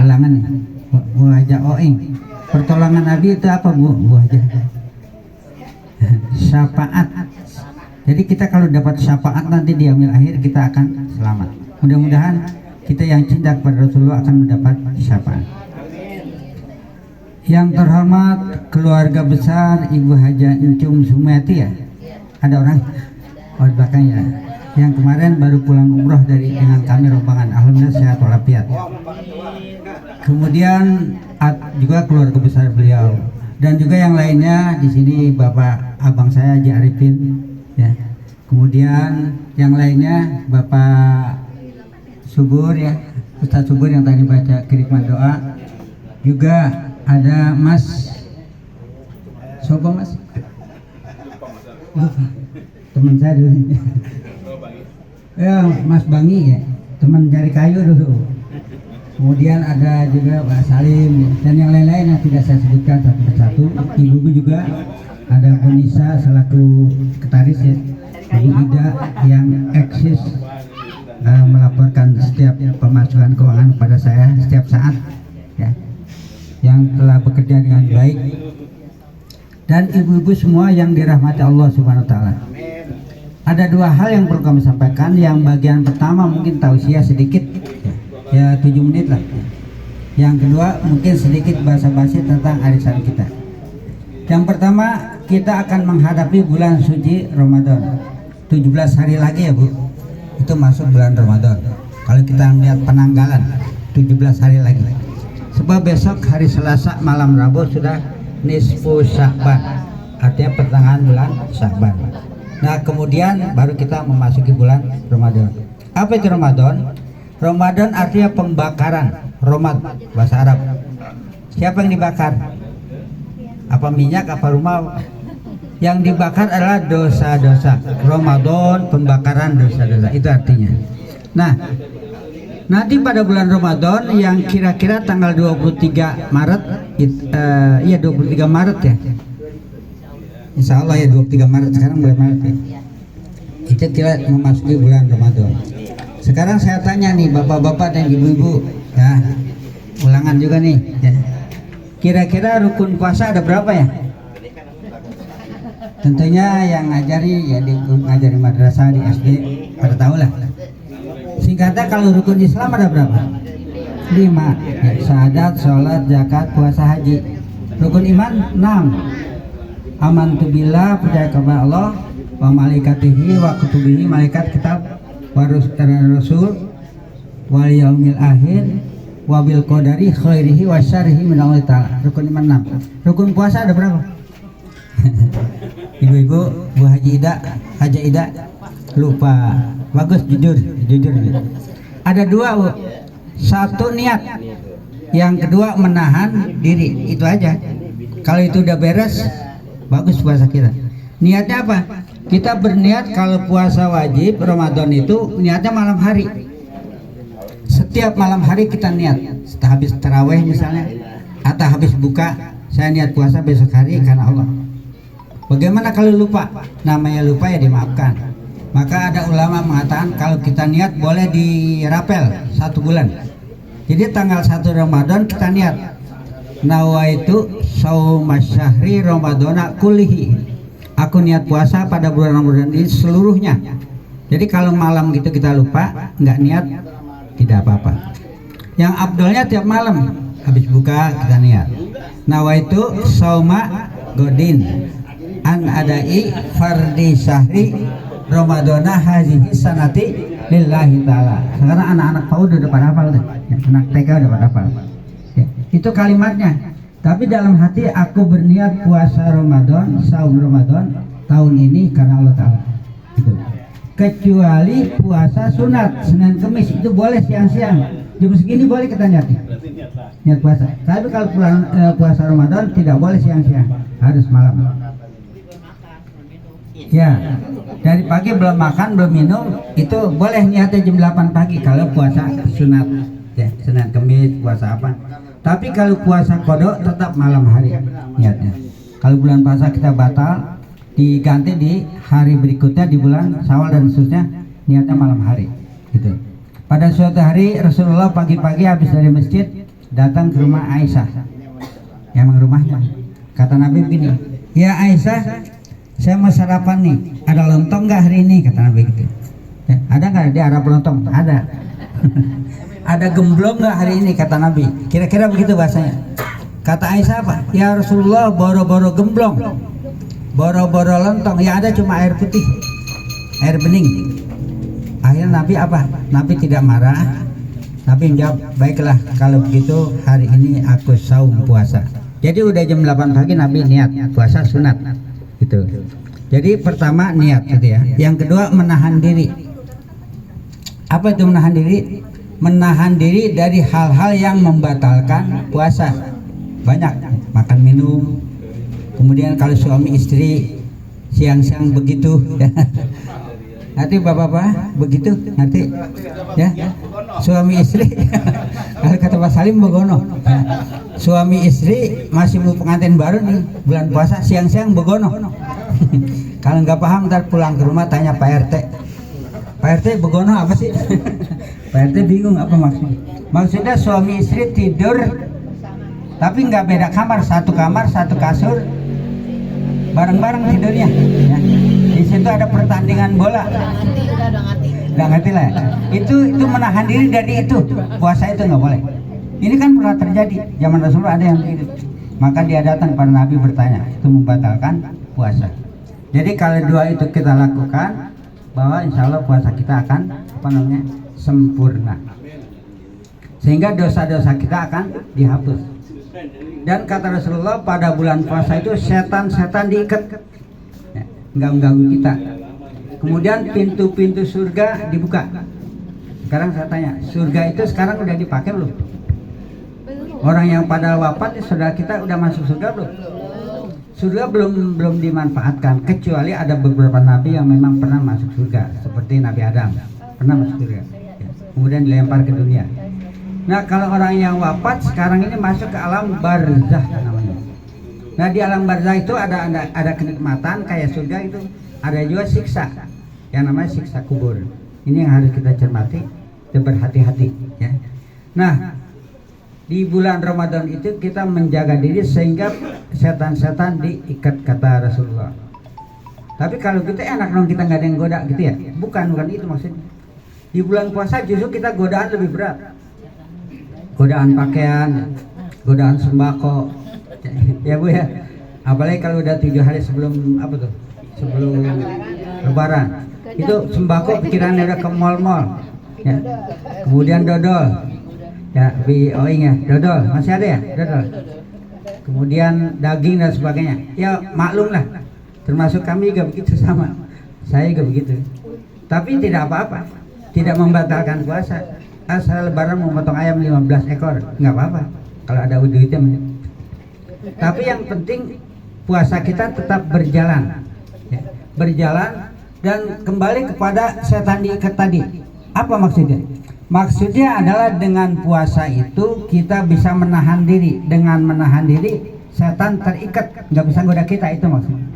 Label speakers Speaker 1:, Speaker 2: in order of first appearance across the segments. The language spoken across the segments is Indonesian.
Speaker 1: ulangan nih. Muhajah oing. Pertolongan Nabi itu apa Bu? Muhajah. Syafaat. Jadi kita kalau dapat syafaat nanti di yaumil akhir kita akan selamat. Mudah-mudahan kita yang cinta kepada Rasulullah akan mendapat syafaat. Yang terhormat keluarga besar Ibu Haja Encum Sumiati ya. Ada orang di belakang ya. Yang kemarin baru pulang umroh dengan kami rombongan. Alhamdulillah sehat walafiat. Kemudian juga keluarga besar beliau dan juga yang lainnya di sini Bapak abang saya Haji Arifin ya. Kemudian yang lainnya Bapak Subur ya, Ustaz Subur yang tadi baca kiriman doa. Juga ada Mas siapa Mas? Teman saya dulu. Ya, Mas Bangi ya, teman cari kayu dulu. Kemudian ada juga Pak Salim dan yang lain-lain yang tidak saya sebutkan satu persatu. Ibu juga ada Bu Nisa selaku sekretaris ya, Ibu Ida yang eksis melaporkan setiap pemasukan keuangan pada saya setiap saat ya, yang telah bekerja dengan baik, dan ibu-ibu semua yang dirahmati Allah Subhanahu wa taala. Ada dua hal yang perlu kami sampaikan. Yang bagian pertama mungkin tausiah sedikit ya 7 menit lah. Yang kedua mungkin sedikit basa-basi tentang arisan kita. Yang pertama, kita akan menghadapi bulan suci Ramadan. 17 hari lagi ya Bu, itu masuk bulan Ramadan. Kalau kita melihat penanggalan 17 hari lagi. Sebab besok hari Selasa malam Rabu sudah nisfu Sya'ban, artinya pertengahan bulan Sya'ban. Nah kemudian baru kita memasuki bulan Ramadan. Apa itu Ramadan? Ramadan artinya pembakaran. Romad bahasa Arab. Siapa yang dibakar? Apa minyak, apa rumah? Yang dibakar adalah dosa-dosa. Ramadan pembakaran dosa-dosa, itu artinya. Nah nanti pada bulan Ramadan yang kira-kira tanggal 23 Maret iya 23 Maret ya, Insya Allah ya 23 Maret, sekarang bulan Maret ya, kita tidak memasuki bulan Ramadan. Sekarang saya tanya nih bapak-bapak dan ibu-ibu ya, ulangan juga nih ya. Kira-kira rukun puasa ada berapa ya? Tentunya yang ngajari ya ngajari madrasah di SD pada tahu lah. Singkatnya kalau rukun Islam ada berapa? 5 ya, syahadat, sholat, zakat, puasa, haji. Rukun iman 6. Amantu billah, percaya kepada Allah, wa malaikatihi wa kutubihi, malaikat, kitab, wa rasul, wal yaumil akhir, wa bil qadari khairihi wa syarrihi min Allah taala. Rukun iman 6. Rukun puasa ada berapa? Ibu-ibu, Bu Haji Ida lupa. Bagus, jujur. Ada 2 Bu. Satu niat, yang kedua menahan diri. Itu aja. Kalau itu udah beres, bagus puasa kita. Niatnya apa? Kita berniat kalau puasa wajib Ramadan itu niatnya malam hari. Setiap malam hari kita niat. Setelah habis tarawih misalnya, atau habis buka, saya niat puasa besok hari karena Allah. Bagaimana kalau lupa? Namanya lupa ya dimaafkan. Maka ada ulama mengatakan kalau kita niat boleh dirapel 1 bulan. Jadi tanggal 1 Ramadan kita niat nawaitu saumasyahri Ramadana kullihi. Aku niat puasa pada bulan Ramadan ini seluruhnya. Jadi kalau malam gitu kita lupa, nggak niat, tidak apa-apa. Yang abdolnya tiap malam habis buka kita niat nawaitu sauma godin an adai fardi syahri Ramadana hazihi sanati lillahi ta'ala. Sekarang anak-anak PAUD udah pada hafal deh ya, anak TK udah pada hafal ya, itu kalimatnya. Tapi dalam hati aku berniat puasa Ramadan, saum Ramadan tahun ini karena Allah Ta'ala gitu. Kecuali puasa sunat Senin Kemis itu boleh siang-siang jam segini boleh kita niat puasa. Tapi kalau puasa Ramadan tidak boleh siang-siang, harus malam ya. Dari pagi belum makan, belum minum, itu boleh niatnya jam 8 pagi kalau puasa sunat ya, Senin Kemis puasa apa. Tapi kalau puasa kodok tetap malam hari niatnya. Kalau bulan puasa kita batal, diganti di hari berikutnya di bulan Syawal dan seterusnya, niatnya malam hari gitu. Pada suatu hari Rasulullah pagi-pagi habis dari masjid datang ke rumah Aisyah, emang rumahnya. Kata Nabi begini, ya Aisyah, saya mau sarapan nih, ada lontong nggak hari ini? Kata Nabi gitu. Ya, ada nggak di Arab lontong? Ada. Ada gemblong nggak hari ini? Kata Nabi. Kira-kira begitu bahasanya. Kata Aisyah apa? Ya Rasulullah, boro-boro gemblong, boro-boro lontong, ya ada cuma air putih, air bening. Akhirnya Nabi apa? Nabi tidak marah. Nabi menjawab, baiklah kalau begitu hari ini aku saum puasa. Jadi udah jam 8 pagi Nabi niat puasa sunat gitu. Jadi pertama niat gitu ya. Yang kedua menahan diri. Apa itu menahan diri? Menahan diri dari hal-hal yang membatalkan puasa. Banyak, makan minum. Kemudian kalau suami istri siang-siang begitu ya. Nanti bapak-bapak begitu nanti ya, suami istri kalau kata Pak Salim begono ya. Suami istri masih mau pengantin baru nih bulan puasa siang-siang begono. Kalau nggak paham ntar pulang ke rumah tanya Pak RT, Pak RT begono apa sih? Pak RT bingung apa maksudnya suami istri tidur tapi nggak beda kamar, satu kamar satu kasur bareng-bareng tidurnya ya. Di situ ada pertandingan bola. Udah ngerti lah. Itu menahan diri dari itu. Puasa itu nggak boleh. Ini kan pernah terjadi. Zaman Rasulullah ada yang begitu. Maka dia datang pada Nabi bertanya. Itu membatalkan puasa. Jadi kalau dua itu kita lakukan, bahwa insya Allah puasa kita akan sempurna. Sehingga dosa-dosa kita akan dihapus. Dan kata Rasulullah pada bulan puasa itu setan-setan diikat. Nggak mengganggu kita. Kemudian pintu-pintu surga dibuka. Sekarang saya tanya, surga itu sekarang udah dipakai belum? Orang yang pada wafat saudara kita udah masuk surga belum? Surga belum dimanfaatkan, kecuali ada beberapa nabi yang memang pernah masuk surga, seperti Nabi Adam pernah masuk surga. Kemudian dilempar ke dunia. Nah kalau orang yang wafat sekarang ini masuk ke alam barzah namanya. Nah di alam barzah itu ada kenikmatan kayak surga itu, ada juga siksa yang namanya siksa kubur. Ini yang harus kita cermati dan berhati-hati ya. Nah di bulan Ramadan itu kita menjaga diri sehingga setan-setan diikat kata Rasulullah. Tapi kalau kita enak dong, kita nggak ada yang goda gitu ya? Bukan itu maksudnya. Di bulan puasa justru kita godaan lebih berat. Godaan pakaian, godaan sembako. Ya Bu ya, apalagi kalau udah 7 hari sebelum apa tuh, sebelum Lebaran, itu sembako pikirannya udah ke mall-mall, ya. Kemudian dodol, ya, oing ya, dodol masih ada ya, dodol. Kemudian daging dan sebagainya, ya maklum lah, termasuk kami juga begitu sama, saya juga begitu. Tapi tidak apa-apa, tidak membatalkan puasa. Asal Lebaran mau potong ayam 15 ekor, nggak apa-apa, kalau ada duitnya. Tapi yang penting puasa kita tetap berjalan ya, berjalan dan kembali kepada setan diikat tadi. Apa maksudnya? Maksudnya adalah dengan puasa itu kita bisa menahan diri. Dengan menahan diri setan terikat, nggak bisa goda kita, itu maksudnya.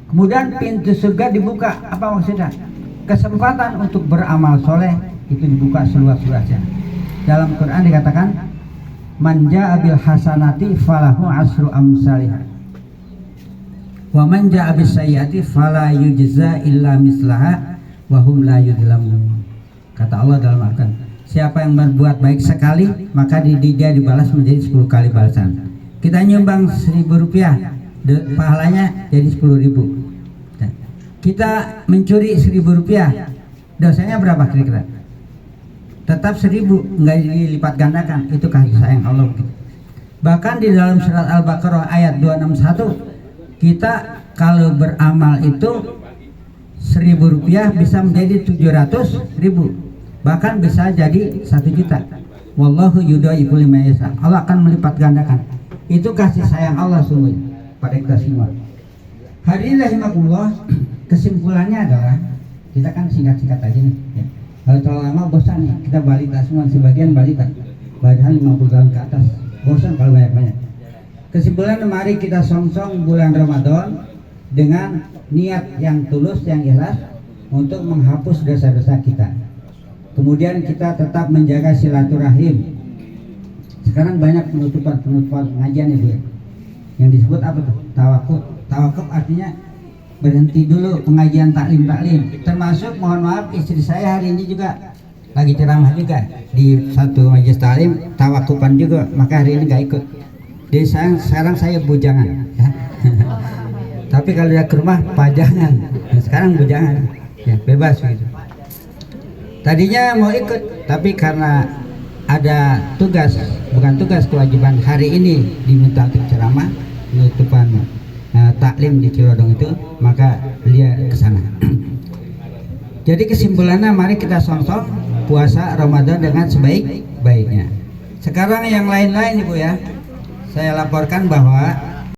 Speaker 1: Kemudian pintu surga dibuka. Apa maksudnya? Kesempatan untuk beramal soleh itu dibuka seluas-luasnya. Dalam Quran dikatakan man jaa bil hasanati falahu asru amsalihha wa man jaa bis sayyiati fala yujza illa mislaha wa hum la yudlamun. Kata Allah dalam Al-Quran, siapa yang berbuat baik sekali maka dia dibalas menjadi 10 kali balasan. Kita nyumbang 1.000 rupiah, pahalanya jadi 10.000. Kita mencuri 1.000 rupiah, dosanya berapa kira-kira? Tetap 1.000, nggak dilipat gandakan. Itu kasih sayang Allah. Bahkan di dalam surat Al-Baqarah ayat 261, kita kalau beramal itu 1.000 rupiah bisa menjadi 700.000, bahkan bisa jadi 1 juta. Wallahu yudha'ifu liman yasha. Allah akan melipat gandakan. Itu kasih sayang Allah sungguh pada kita semua. Hadirin rahimakumullah, kesimpulannya adalah kita kan singkat-singkat aja nih ya. Kalau terlalu lama bosan nih, kita balita semua, sebagian balita padahal 50 tahun ke atas, bosan kalau banyak-banyak. Kesimpulan, mari kita song-song bulan Ramadan dengan niat yang tulus, yang ikhlas untuk menghapus dosa-dosa kita. Kemudian kita tetap menjaga silaturahim sekarang banyak penutupan pengajian Ibu ya. Yang disebut apa tuh? Tawakuf. Tawakuf artinya berhenti dulu pengajian taklim. Termasuk mohon maaf istri saya hari ini juga lagi ceramah juga di satu majelis taklim, tawakufan juga, maka hari ini nggak ikut. Jadi sekarang saya bujangan ya. Tapi kalau dia ke rumah pajangan. Nah, sekarang bujangan ya, bebas gitu. Tadinya mau ikut tapi karena ada tugas, bukan tugas, kewajiban hari ini diminta untuk ceramah penutupan taklim di Cilodong itu, maka dia ke sana. Jadi kesimpulannya, mari kita song-song puasa Ramadan dengan sebaik-baiknya. Sekarang yang lain-lain Ibu ya, saya laporkan bahwa